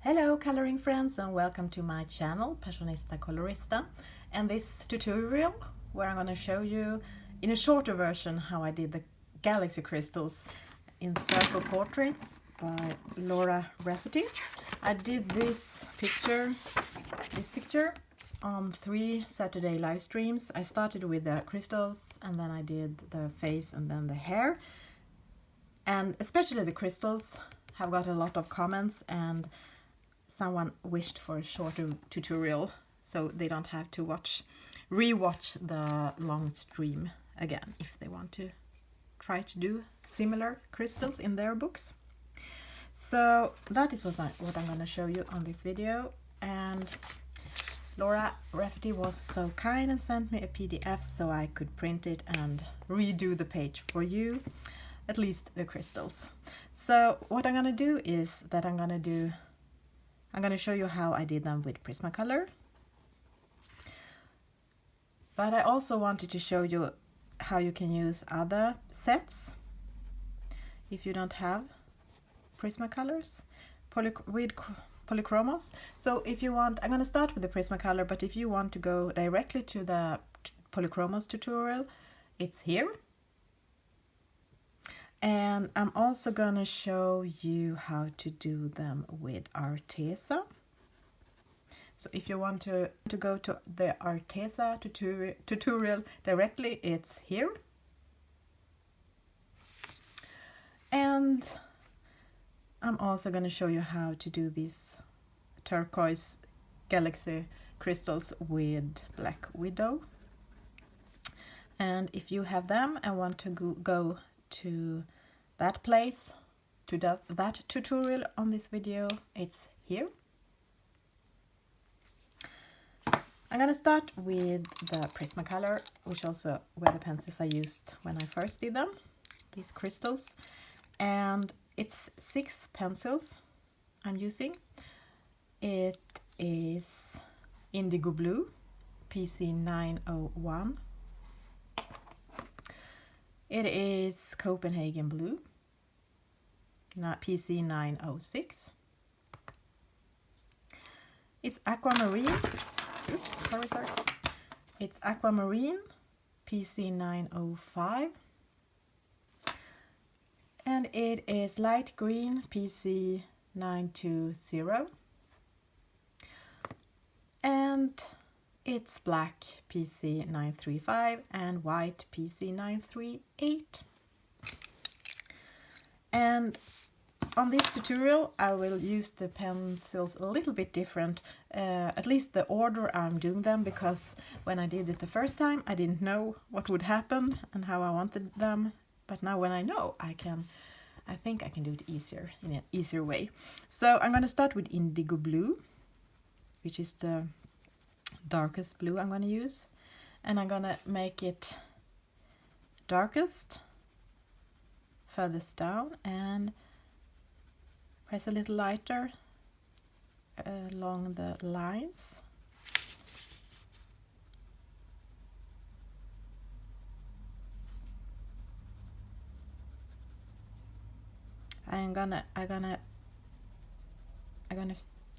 Hello coloring friends and welcome to my channel Passionista Colorista, and this tutorial where I'm going to show you in a shorter version how I did the galaxy crystals in circle portraits by Laura Rafferty. I did this picture on 3 Saturday live streams. I started with the crystals and then I did the face and then the hair, and especially the crystals have got a lot of comments, and someone wished for a shorter tutorial so they don't have to re-watch the long stream again if they want to try to do similar crystals in their books. So that is what I'm going to show you on this video, and Laura Rafferty was so kind and sent me a PDF so I could print it and redo the page for you, at least the crystals. So what I'm going to do is that I'm going to show you how I did them with Prismacolor. But I also wanted to show you how you can use other sets if you don't have Prismacolors with Polychromos. So if you want, I'm going to start with the Prismacolor, but if you want to go directly to the Polychromos tutorial, it's here. And I'm also going to show you how to do them with Arteza. So if you want to go to the Arteza tutorial directly, it's here. And I'm also going to show you how to do these turquoise galaxy crystals with Black Widow. And if you have them and want to go to that place, to that tutorial on this video, it's here. I'm gonna start with the Prismacolor, which also were the pencils I used when I first did them, these crystals. And it's 6 pencils I'm using. It is Indigo Blue, PC 901. It is Copenhagen Blue, not PC 906. It's Aquamarine. Oops, sorry. It's Aquamarine, PC 905. And it is Light Green, PC 920. And it's black, PC 935, and white, PC 938. And on this tutorial I will use the pencils a little bit different, at least the order I'm doing them, because when I did it the first time I didn't know what would happen and how I wanted them, but now when I know, I think I can do it easier, in an easier way. So I'm going to start with Indigo Blue, which is the darkest blue I'm going to use, and I'm going to make it darkest furthest down and press a little lighter along the lines. I'm gonna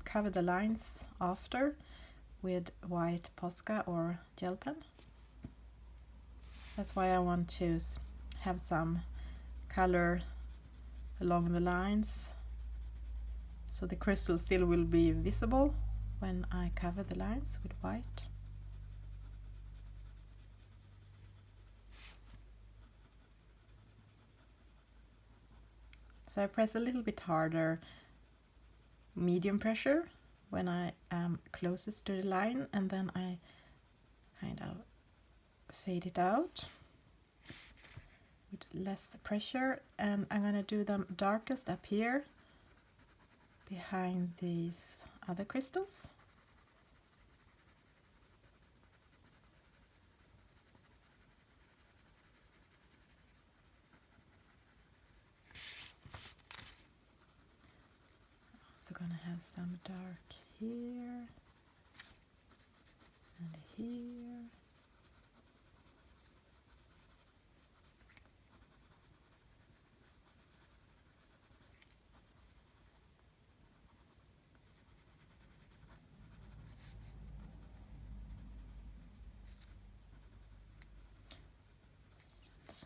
cover the lines after with white Posca or gel pen. That's why I want to have some color along the lines, so the crystal still will be visible when I cover the lines with white. So I press a little bit harder, medium pressure, when I am closest to the line, and then I kind of fade it out with less pressure. And I'm going to do them darkest up here behind these other crystals. Also going to have some dark here and here.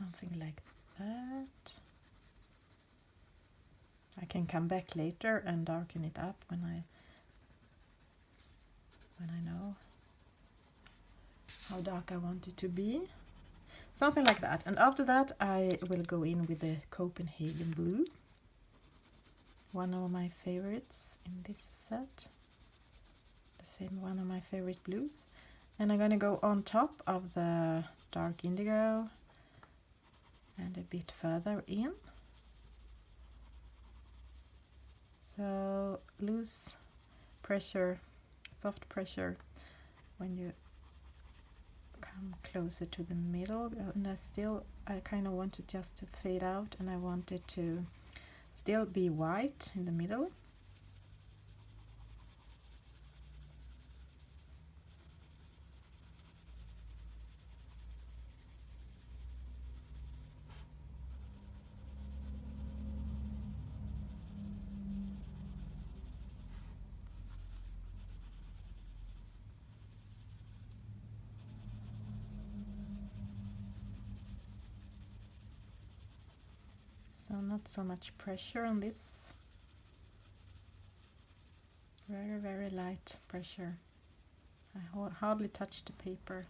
something like that. I can come back later and darken it up when I know how dark I want it to be. Something like that. And after that I will go in with the Copenhagen blue. One of my favorites in this set. One of my favorite blues. And I'm going to go on top of the dark indigo and a bit further in. So loose pressure, soft pressure when you come closer to the middle. And I kind of want it just to fade out, and I want it to still be white in the middle. So not so much pressure on this. Very, very light pressure. I hardly touch the paper.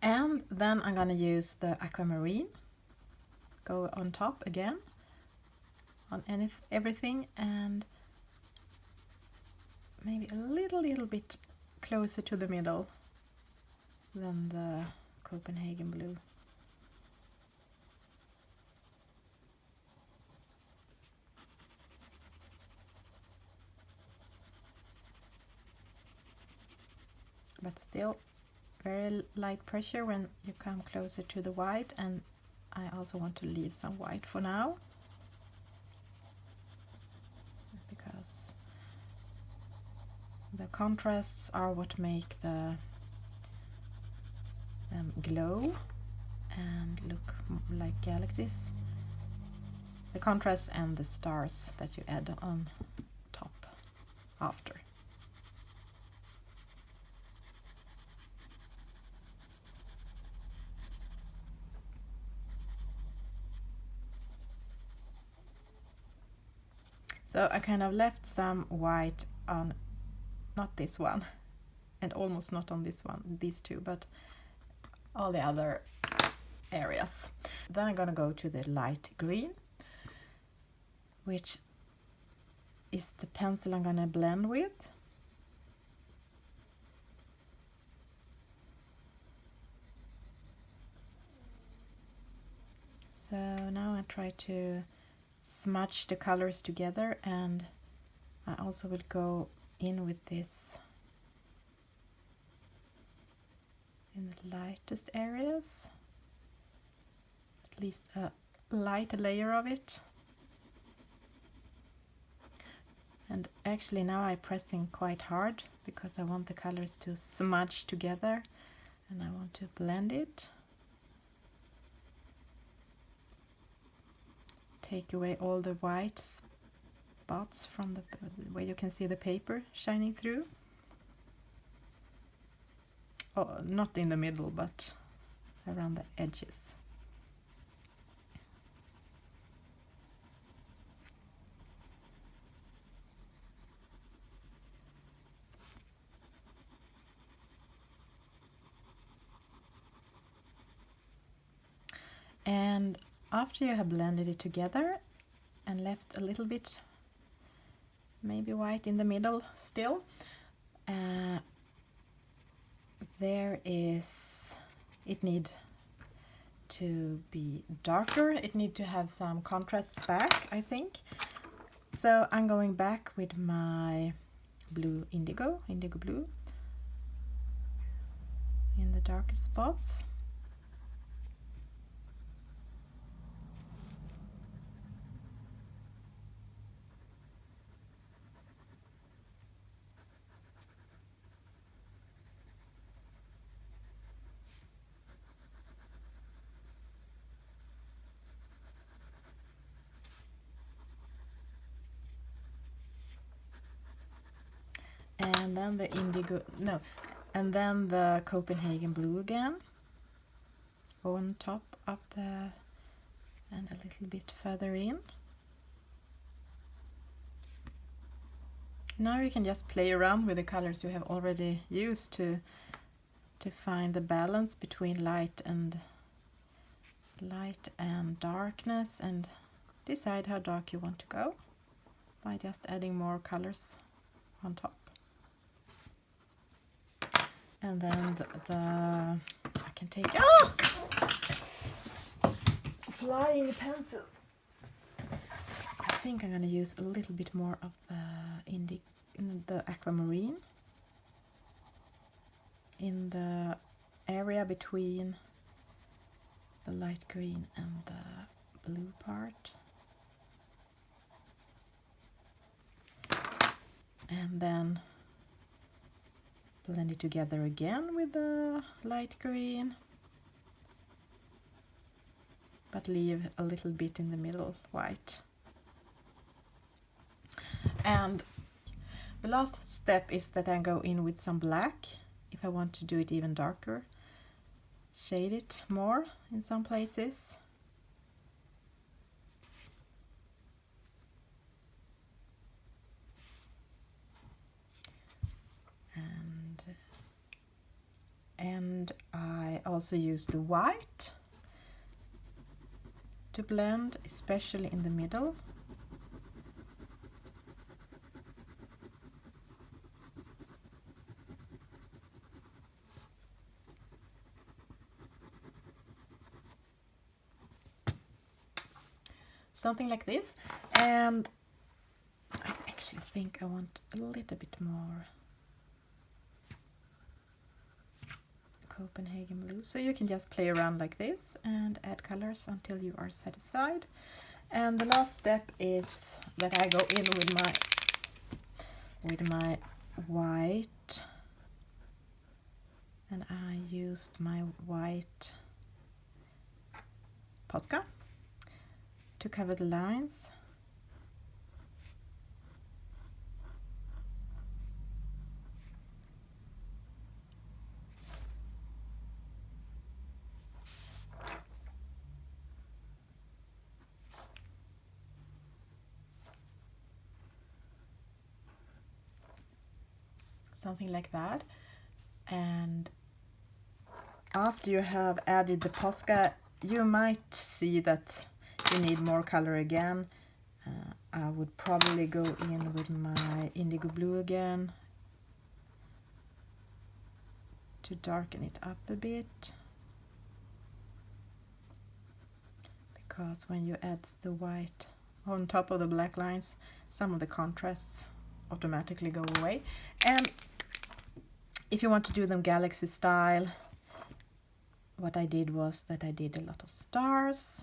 And then I'm gonna use the aquamarine. Go on top again on everything, and maybe a little bit closer to the middle than the Copenhagen blue. But still very light pressure when you come closer to the white, and I also want to leave some white for now, because the contrasts are what make them glow and look like galaxies. The contrast and the stars that you add on top after. So I kind of left some white on, not this one, and almost not on this one, these two, but all the other areas. Then I'm gonna go to the light green, which is the pencil I'm gonna blend with. So now I try to smudge the colors together, and I also will go in with this in the lightest areas, at least a light layer of it. And actually now I'm pressing quite hard because I want the colors to smudge together, and I want to blend it. Take away all the white spots from the where you can see the paper shining through. Oh, not in the middle, but around the edges. And after you have blended it together and left a little bit maybe white in the middle still, it need to be darker, it need to have some contrasts back, I think. So I'm going back with my blue indigo blue in the darkest spots. And then the indigo, no, And then the Copenhagen blue again, on top of the, and a little bit further in. Now you can just play around with the colors you have already used to find the balance between light and darkness, and decide how dark you want to go by just adding more colors on top. And then I can take flying pencil. I think I'm going to use a little bit more of the aquamarine in the area between the light green and the blue part. And then blend it together again with the light green, but leave a little bit in the middle white. And the last step is that I go in with some black, if I want to do it even darker, shade it more in some places. And I also use the white to blend, especially in the middle. Something like this. And I actually think I want a little bit more Copenhagen blue. So you can just play around like this and add colors until you are satisfied. And the last step is that I go in with my white, and I used my white Posca to cover the lines. Something like that. And after you have added the Posca, you might see that you need more color again. I would probably go in with my indigo blue again to darken it up a bit, because when you add the white on top of the black lines, some of the contrasts automatically go away. And if you want to do them galaxy style, what I did was that I did a lot of stars,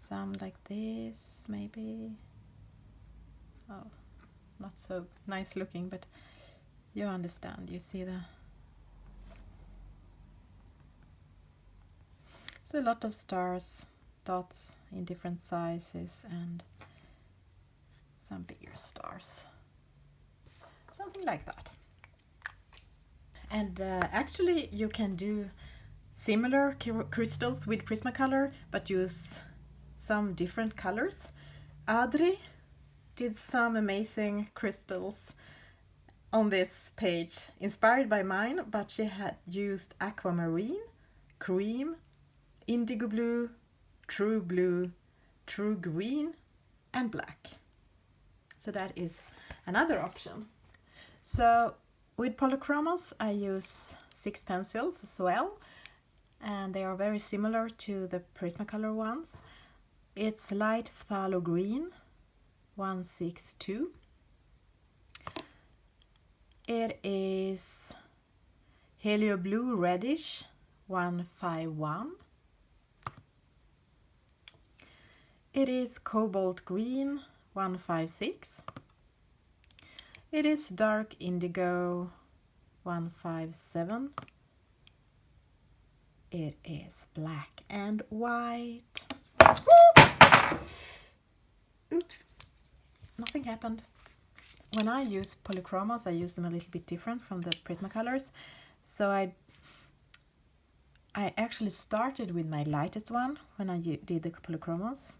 some like this maybe. Oh, not so nice looking, but you understand. You see it's a lot of stars, dots in different sizes, and some bigger stars, something like that. And actually you can do similar crystals with Prismacolor, but use some different colors. Adri did some amazing crystals on this page, inspired by mine, but she had used aquamarine, cream, indigo blue, true green, and black. So that is another option. So with Polychromos I use 6 pencils as well, and they are very similar to the Prismacolor ones. It's light phthalo green 162. It is helio blue reddish 151. It is cobalt green 156. It is dark indigo 157. It is black and white. Oops, nothing happened. when I use Polychromos, I use them a little bit different from the Prismacolors. So I actually started with my lightest one when I did the Polychromos,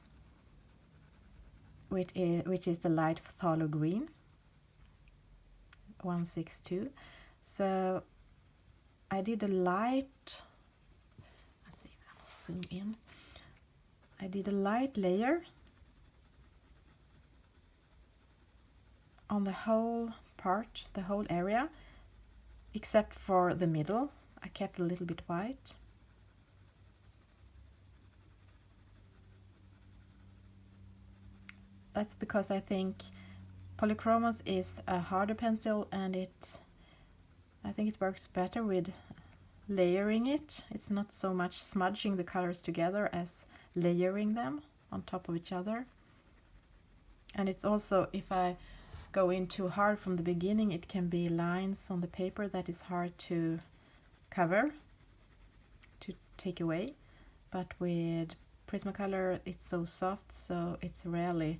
which is the light phthalo green, 162. So I did a light, let's see, I'll zoom in. I did a light layer on the whole part, the whole area, except for the middle. I kept a little bit white. That's because I think Polychromos is a harder pencil, and I think it works better with layering it. It's not so much smudging the colors together as layering them on top of each other. And it's also, if I go in too hard from the beginning, it can be lines on the paper that is hard to cover, to take away. But with Prismacolor it's so soft, so it's rarely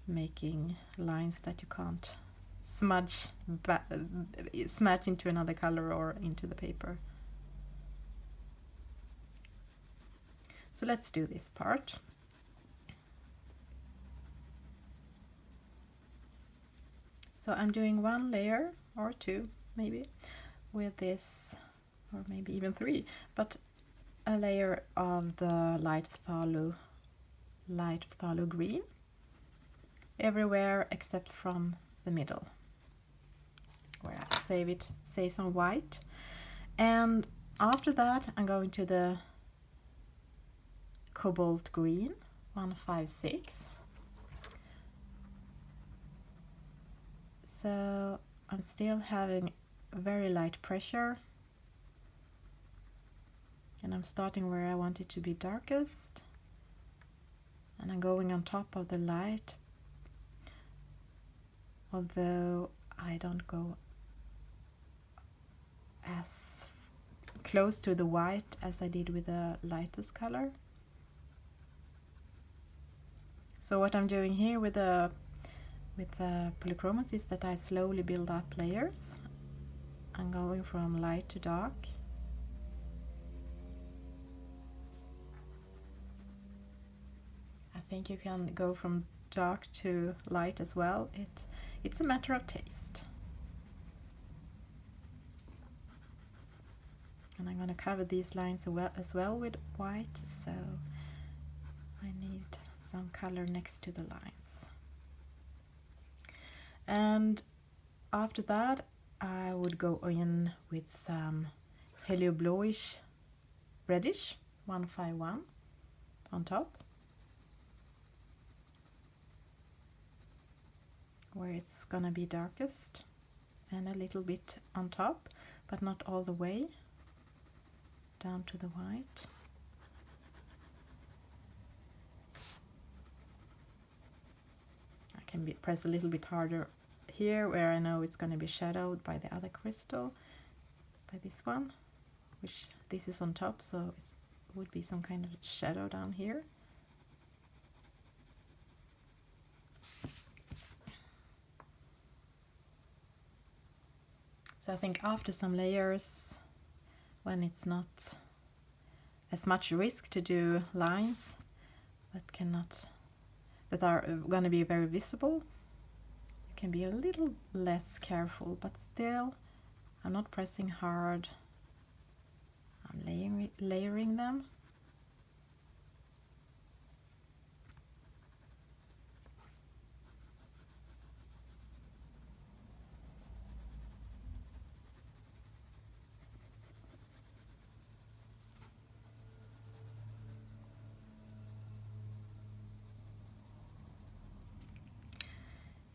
making lines that you can't smudge into another color or into the paper. So let's do this part. So I'm doing one layer or two maybe with this, or maybe even three, but a layer of the light phthalo green everywhere except from the middle, where I save some white. And after that I'm going to the cobalt green, 156. So I'm still having very light pressure, and I'm starting where I want it to be darkest, and I'm going on top of the light, although I don't go as close to the white as I did with the lightest color. So what I'm doing here with the Polychromos is that I slowly build up layers. I'm going from light to dark. I think you can go from dark to light as well. It's a matter of taste. And I'm going to cover these lines as well with white, so I need some color next to the lines. And after that I would go in with some helio bluish reddish, 151 on top, where it's gonna be darkest, and a little bit on top, but not all the way down to the white. I can press a little bit harder here where I know it's going to be shadowed by the other crystal, by this one, which this is on top, so it would be some kind of shadow down here. So I think after some layers, when it's not as much risk to do lines that are going to be very visible, you can be a little less careful, but still I'm not pressing hard. I'm layering them.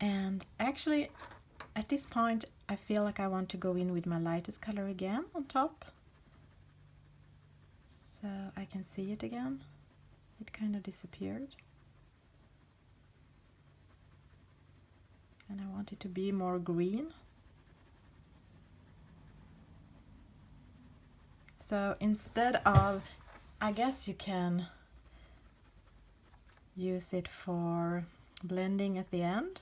And actually at this point I feel like I want to go in with my lightest color again on top, so I can see it again. It kind of disappeared, and I want it to be more green. So instead of, I guess you can use it for blending at the end.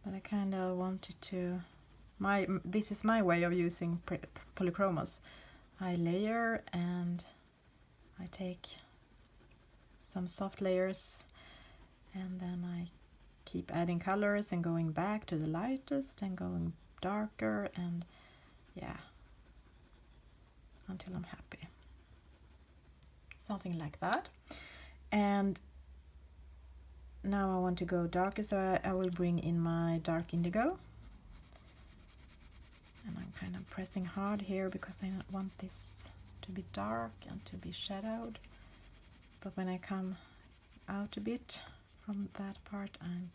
but I kind of wanted to, this is my way of using Polychromos. I layer and I take some soft layers and then I keep adding colors and going back to the lightest and going darker, and yeah, until I'm happy. Something like that. And now I want to go darker, so I will bring in my dark indigo. And I'm kind of pressing hard here because I want this to be dark and to be shadowed. But when I come out a bit from that part, I'm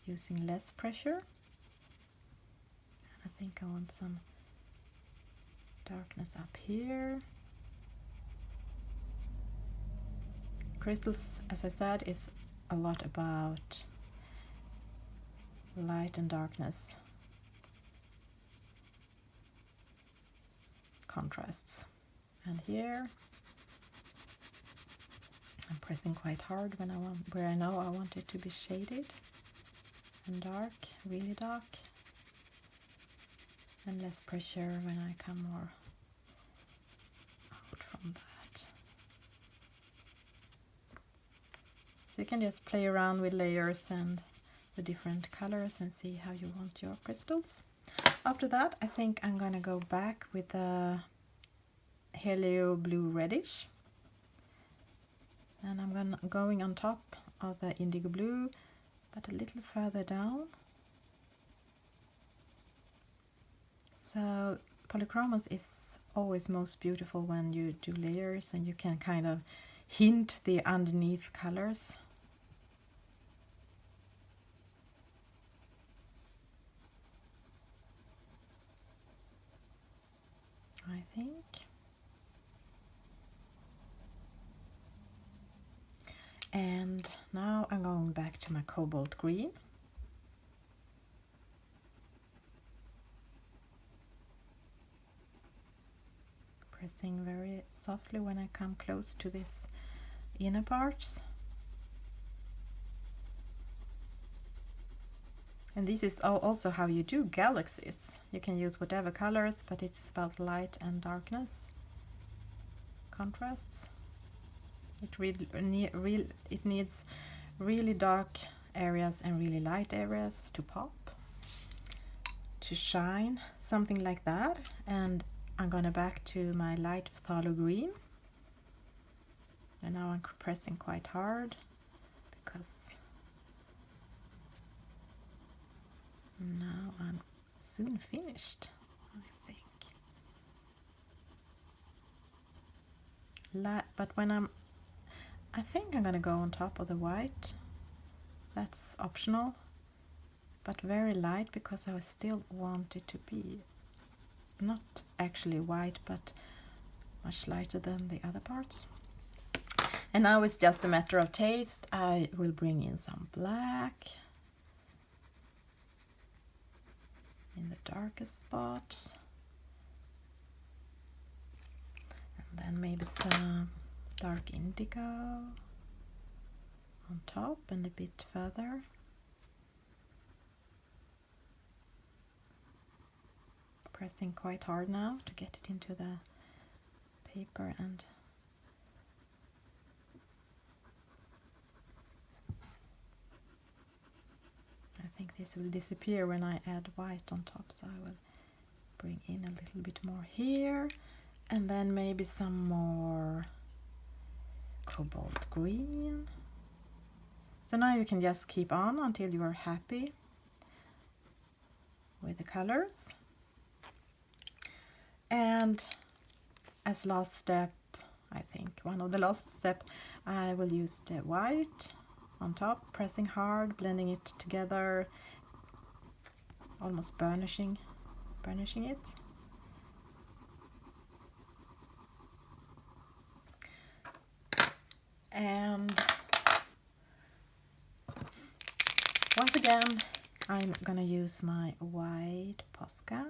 using less pressure. I think I want some darkness up here. Crystals, as I said, is a lot about light and darkness, contrasts. And here I'm pressing quite hard when where I know I want it to be shaded and dark, really dark, and less pressure when I come more out from that. So you can just play around with layers and the different colors and see how you want your crystals. After that, I think I'm gonna go back with the helio blue reddish, and I'm going on top of the indigo blue, but a little further down. So Polychromos is always most beautiful when you do layers and you can kind of hint the underneath colors. I think. And now I'm going back to my cobalt green. Pressing very softly when I come close to this inner parts. And this is also how you do galaxies. You can use whatever colors, but it's about light and darkness, contrasts. It needs really dark areas and really light areas to pop, to shine, something like that. And I'm gonna back to my light phthalo green. And now I'm pressing quite hard because now I'm soon finished, I think. But when I think I'm gonna go on top of the white. That's optional, but very light because I still want it to be not actually white, but much lighter than the other parts. And now it's just a matter of taste. I will bring in some black in the darkest spots, and then maybe some dark indigo on top and a bit further. Pressing quite hard now to get it into the paper, and I think this will disappear when I add white on top, so I will bring in a little bit more here, and then maybe some more cobalt green. So now you can just keep on until you are happy with the colors. And as last step, I think one of the last step, I will use the white on top, pressing hard, blending it together, almost burnishing it. And once again, I'm gonna use my white Posca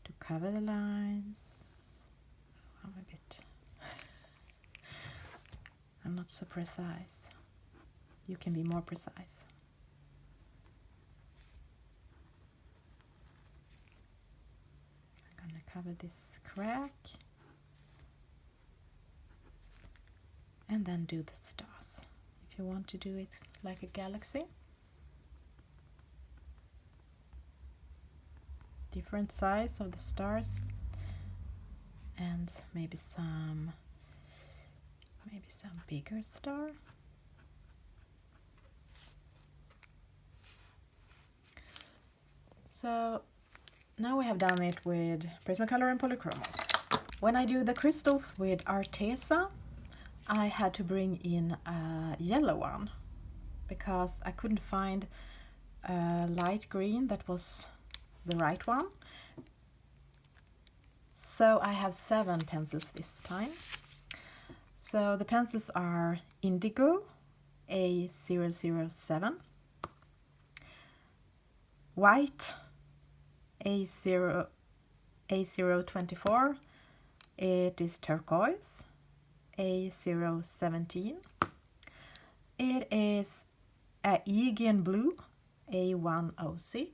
to cover the lines. I'm not so precise. You can be more precise. cover this crack. And then do the stars. If you want to do it like a galaxy. Different size of the stars. And maybe some bigger star. So now we have done it with Prismacolor and Polychromos. When I do the crystals with Arteza, I had to bring in a yellow one because I couldn't find a light green that was the right one. So I have 7 pencils this time. So the pencils are Indigo A007, White A024, it is Turquoise A017, it is Aegean Blue A106,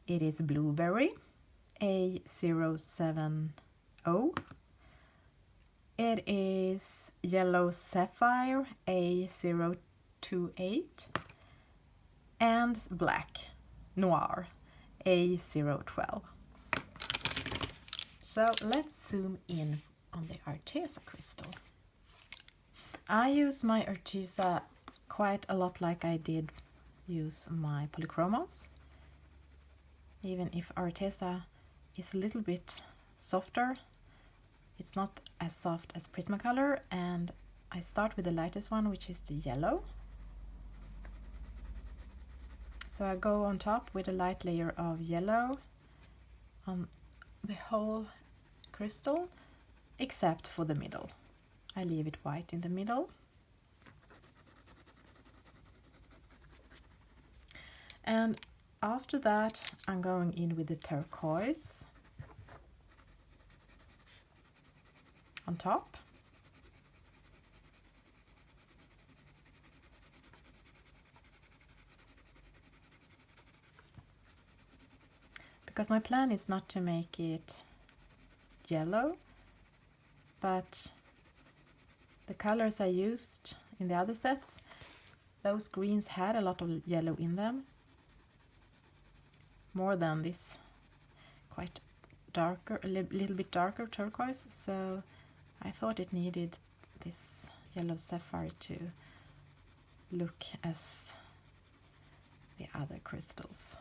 it is Blueberry A070, it is Yellow Sapphire A028, and Black Noir A012. So let's zoom in on the Arteza crystal. I use my Arteza quite a lot like I did use my Polychromos. Even if Arteza is a little bit softer, it's not as soft as Prismacolor, and I start with the lightest one, which is the yellow. So I go on top with a light layer of yellow on the whole crystal, except for the middle. I leave it white in the middle. And after that, I'm going in with the turquoise on top. Because my plan is not to make it yellow, but the colors I used in the other sets, those greens had a lot of yellow in them, more than this quite darker, a little bit darker turquoise, so I thought it needed this yellow sapphire to look as the other crystals.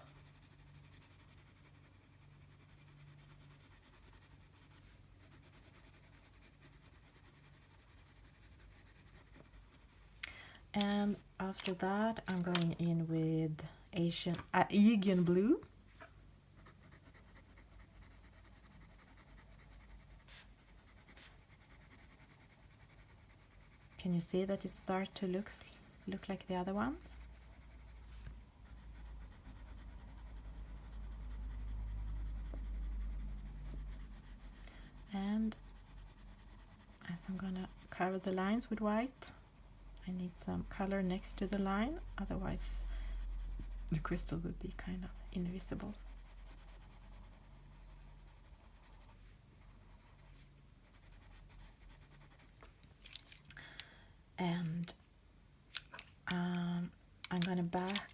And after that, I'm going in with Aegean Blue. Can you see that it starts to look like the other ones? And as I'm gonna cover the lines with white, I need some color next to the line, otherwise the crystal would be kind of invisible. And I'm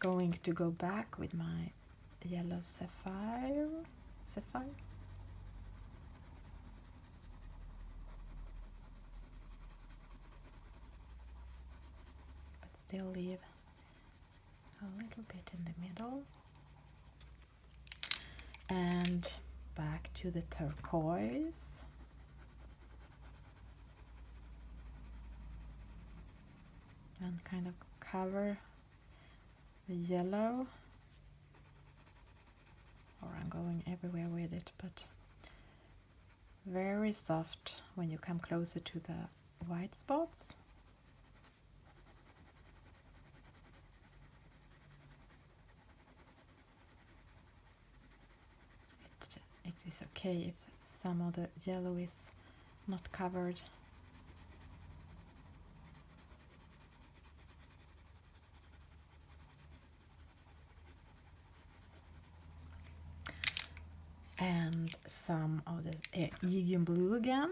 going to go back with my yellow sapphire. Still leave a little bit in the middle, and back to the turquoise, and kind of cover the yellow, or I'm going everywhere with it, but very soft when you come closer to the white spots. It is okay if some of the yellow is not covered. and some of the Indian blue again.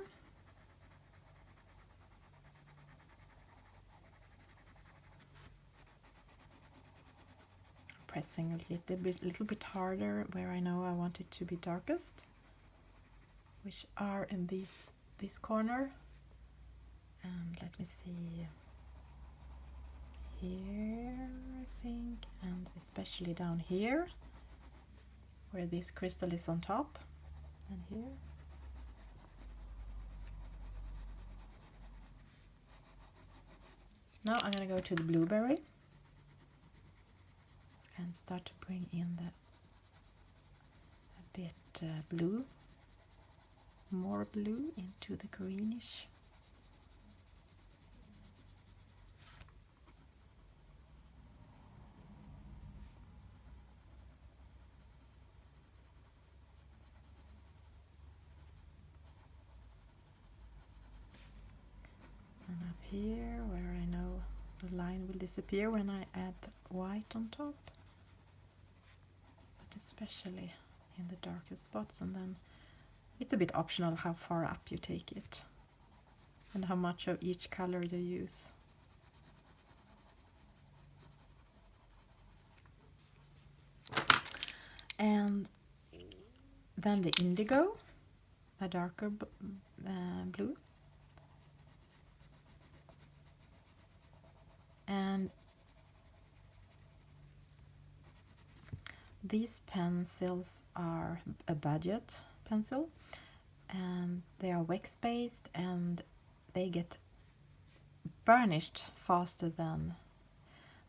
Pressing a little bit harder where I know I want it to be darkest, which are in this corner. And let me see, here I think, and especially down here where this crystal is on top, and here. Now I'm going to go to the blueberry and start to bring in a bit blue, more blue into the greenish. And up here where I know the line will disappear when I add the white on top, but especially in the darkest spots. And then it's a bit optional how far up you take it and how much of each color you use. And then the indigo, a darker blue. And these pencils are a budget pencil, and they are wax based and they get burnished faster than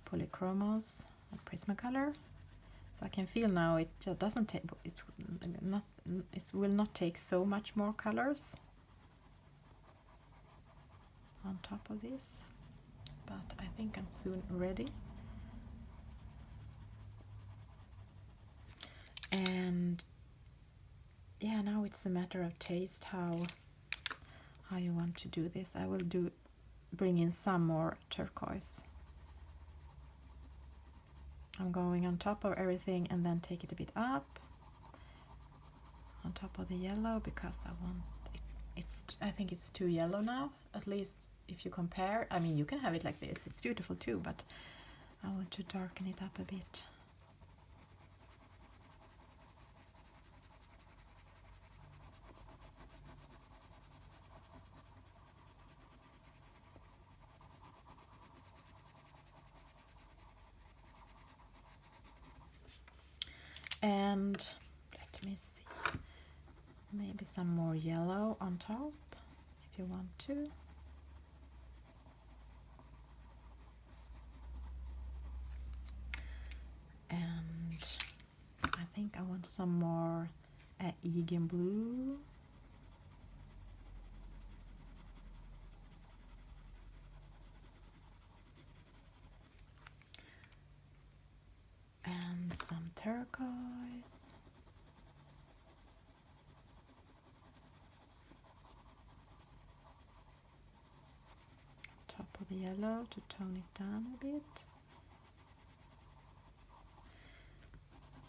Polychromos and Prismacolor. So I can feel now it doesn't take, it will not take so much more colors on top of this, but I think I'm soon ready. And yeah, now it's a matter of taste how you want to do this. I will bring in some more turquoise. I'm going on top of everything and then take it a bit up on top of the yellow, because I want it, I think it's too yellow now, at least if you compare. I mean, you can have it like this, it's beautiful too, but I want to darken it up a bit. And let me see, maybe some more yellow on top if you want to. And I think I want some more Indian blue. And some turquoise. Top of the yellow to tone it down a bit.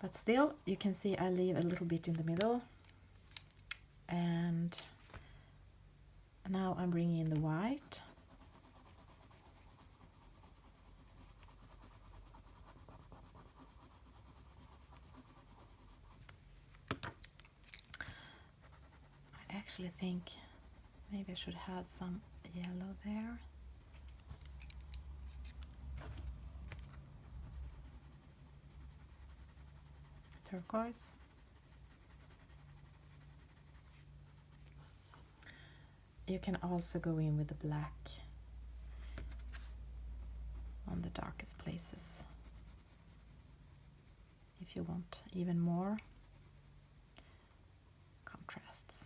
But still, you can see I leave a little bit in the middle. And now I'm bringing in the white. I actually think maybe I should have some yellow there. Turquoise. You can also go in with the black on the darkest places if you want even more contrasts.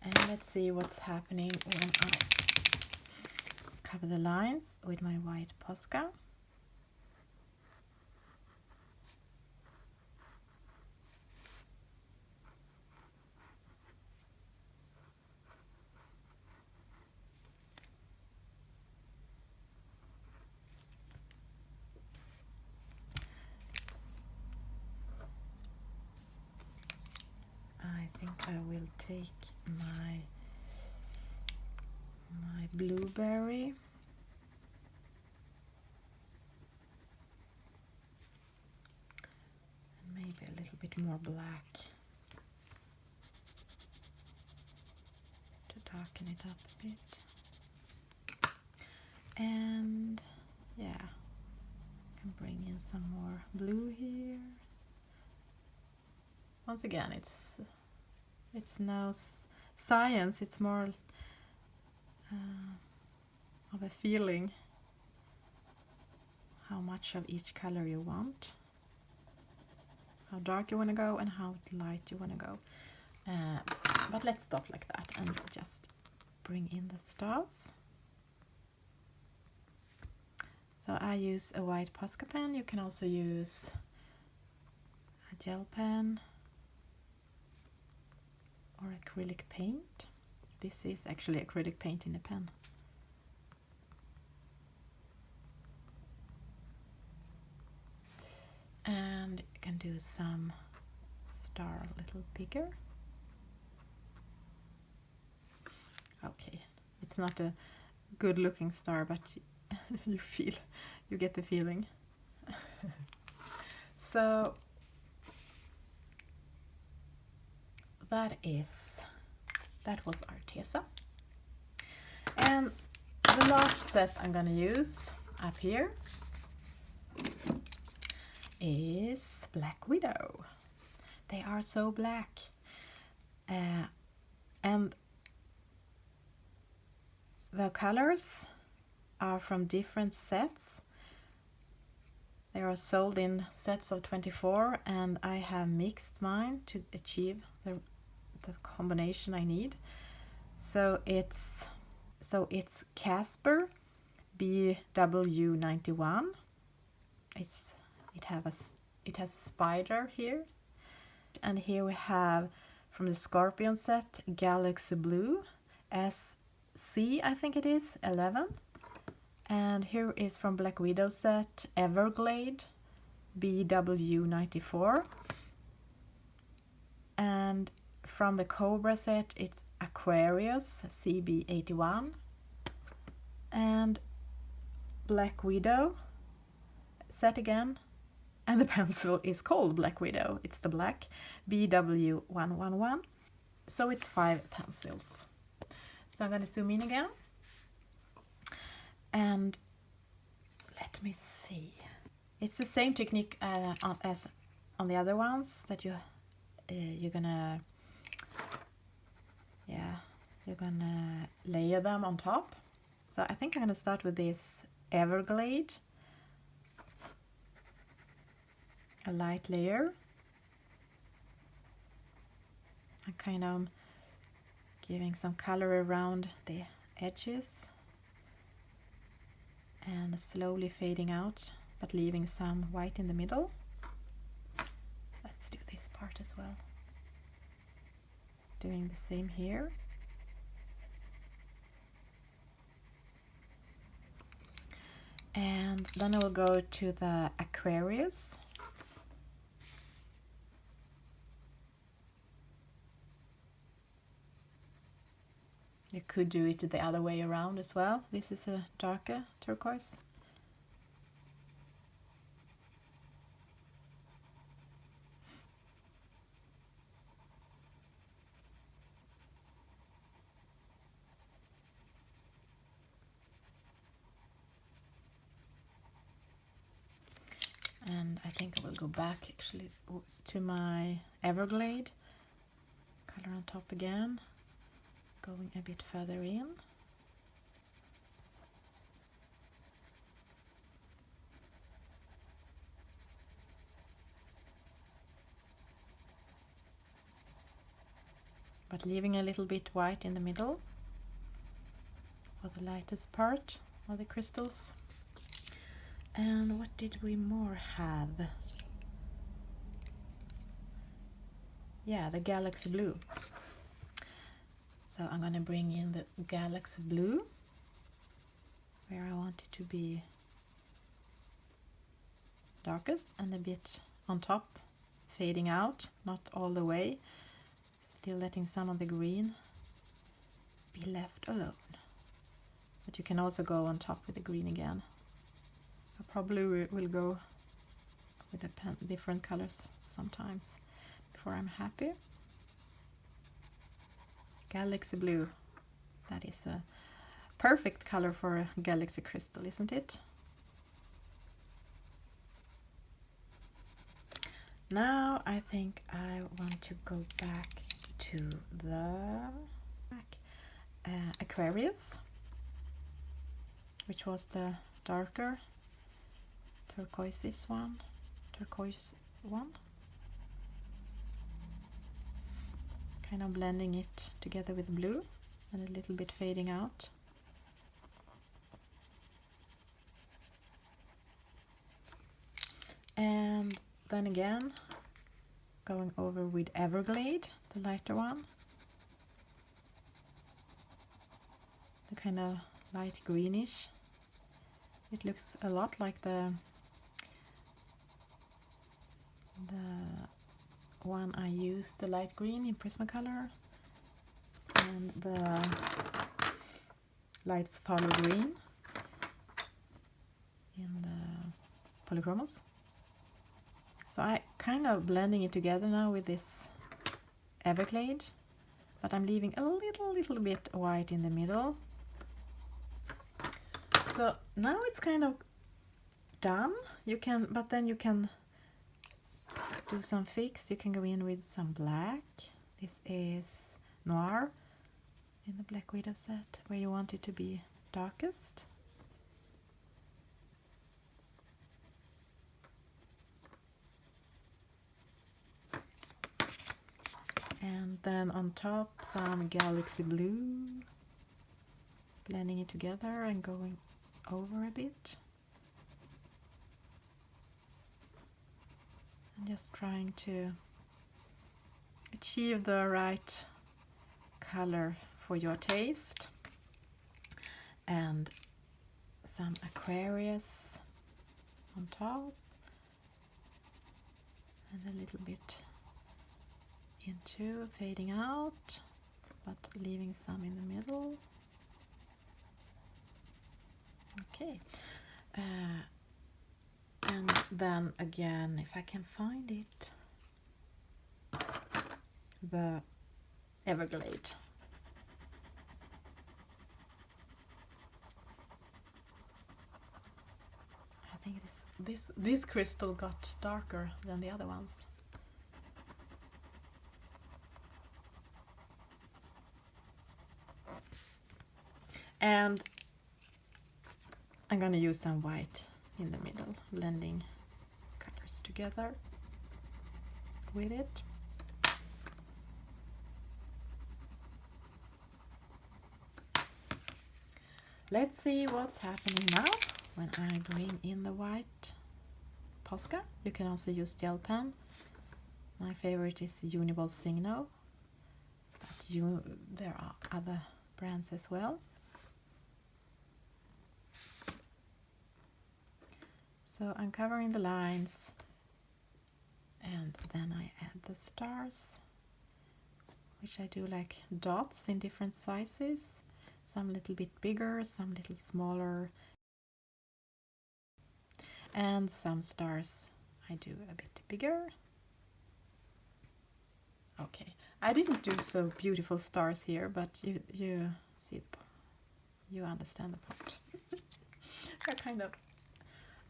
And let's see what's happening when I cover the lines with my white Posca. I will take my blueberry. And maybe a little bit more black to darken it up a bit. And yeah, I can bring in some more blue here. Once again, it's no science, it's more of a feeling how much of each color you want, how dark you want to go and how light you want to go. But let's stop like that and just bring in the stars. So I use a white Posca pen. You can also use a gel pen or acrylic paint. This is actually acrylic paint in a pen. And you can do some star a little bigger. Okay, it's not a good looking star, but you get the feeling. So that was Arteza. And the last set I'm gonna use up here is Black Widow. They are so black, and the colors are from different sets. They are sold in sets of 24, and I have mixed mine to achieve the combination I need. So it's Casper BW91. It has a spider here, and here we have from the Scorpion set Galaxy-Blue SC, I think it is 11. And here is from Black Widow set Everglade BW94. And from the Cobra set it's Aquarius CB81. And Black Widow set again. And the pencil is called Black Widow. It's the black BW111. So it's 5 pencils. So I'm going to zoom in again. And let me see. It's the same technique as on the other ones, that you're gonna layer them on top. So I think I'm gonna start with this Everglade, a light layer. I'm kind of giving some color around the edges and slowly fading out, but leaving some white in the middle. Let's do this part as well. Doing the same here. And then I will go to the Aquarius. You could do it the other way around as well. This is a darker turquoise. And I think I will go back actually to my Everglade. Color on top again. Going a bit further in. But leaving a little bit white in the middle for the lightest part of the crystals. And what did we more have? Yeah, the Galaxy Blue. So I'm going to bring in the Galaxy Blue, where I want it to be darkest and a bit on top, fading out, not all the way. Still letting some of the green be left alone. But you can also go on top with the green again. I probably will go with the different colors sometimes before I'm happy. Galaxy blue. That is a perfect color for a galaxy crystal, isn't it? Now I think I want to go back to the Aquarius, which was the darker turquoise one. Kind of blending it together with blue and a little bit fading out. And then again going over with Everglade, the lighter one. The kind of light greenish. It looks a lot like the one I used, the light green in Prismacolor, and the light phthalo green in the Polychromos. So I kind of blending it together now with this Everglade, but I'm leaving a little bit white in the middle. So now it's kind of done. You can, but then you can do some fix. You can go in with some black. This is Noir in the Black Widow set, where you want it to be darkest. And then on top some galaxy blue, blending it together and going over a bit. And just trying to achieve the right color for your taste. And some Aquarius on top. And a little bit into fading out, but leaving some in the middle. Okay, and then again, if I can find it, the Everglade. I think this crystal got darker than the other ones. And I'm going to use some white in the middle, blending colors together with it. Let's see what's happening now when I bring in the white Posca. You can also use gel pen. My favorite is Uniball Signo, but there are other brands as well. So I'm covering the lines, and then I add the stars, which I do like dots in different sizes, some a little bit bigger, some a little smaller, and some stars I do a bit bigger. Okay, I didn't do so beautiful stars here, but you see, you understand the point. They're kind of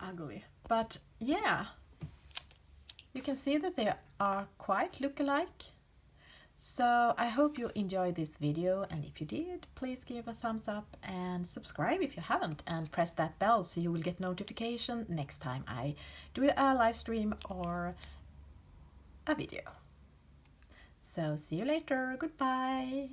ugly, but yeah, you can see that they are quite look-alike. So I hope you enjoyed this video, and if you did, please give a thumbs up and subscribe if you haven't, and press that bell so you will get notification next time I do a live stream or a video. So see you later, goodbye.